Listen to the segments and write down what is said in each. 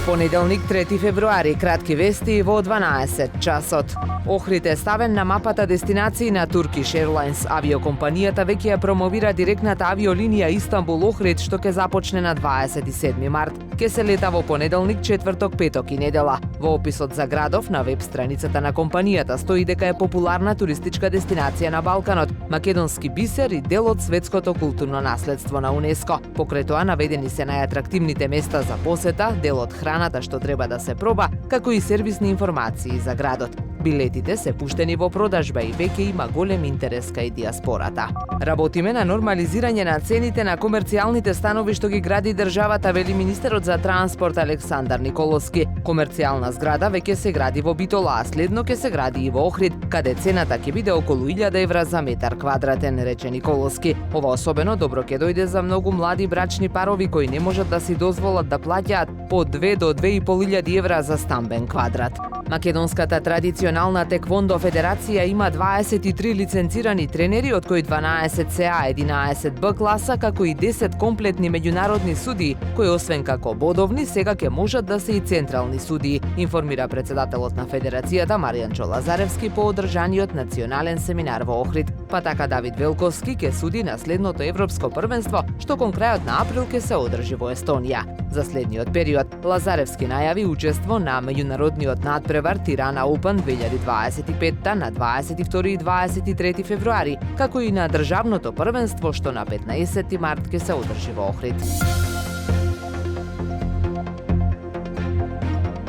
Понеделник, 3 февруари, кратки вести во 12 часот. Охрид е ставен на мапата дестинации на Turkish Airlines. Авиокомпанијата веќе ја промовира директната авиолинија Истанбул-Охрид, што ќе започне на 27 март. Ке се лета во понеделник, четврток, петок и недела. Во описот за градов на веб страницата на компанијата стои дека е популарна туристичка дестинација на Балканот, македонски бисер и дел од светското културно наследство на УНЕСКО. Покрај тоа наведени се најатрактивните места за посета, дел од храната што треба да се проба, како и сервисни информации за градот. Билетите се пуштени во продажба и веќе има голем интерес кај диаспората. Работиме на нормализирање на цените на комерцијалните станови што ги гради државата, вели министерот за транспорт Александар Николовски. Комерцијална зграда веќе се гради во Битола, а следно ќе се гради и во Охрид, каде цената ќе биде околу 1000 евра за метар квадратен, рече Николовски. Ова особено добро ќе дојде за многу млади брачни парови кои не можат да си дозволат да плаќаат по 2 до 2500 евра за стамбен квадрат. Македонската традиционална теквондо федерација има 23 лиценцирани тренери, од кои 12 се А, 11 Б класа, како и 10 комплетни меѓународни судии, кои освен како бодовни, сега ќе можат да се и централни судии, информира председателот на федерацијата Маријанчо Лазаревски по одржаниот национален семинар во Охрид. Па така Давид Велковски ќе суди на следното европско првенство, што кон крајот на април ќе се одржи во Естонија. За следниот период Лазаревски најави учество на меѓународниот надпревар Тирана Open 2025 на 22 и 23 февруари, како и на државното првенство што на 15 март ќе се одржи во Охрид.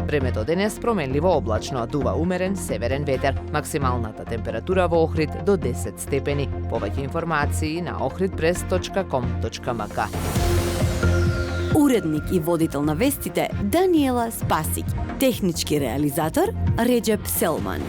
Времето денес променливо облачно, дува умерен северен ветер. Максималната температура во Охрид до 10 степени. Повеќе информации на ohridpress.com.mk. Уредник и водител на вестите Даниела Спасик. Технички реализатор Реджеп Селман.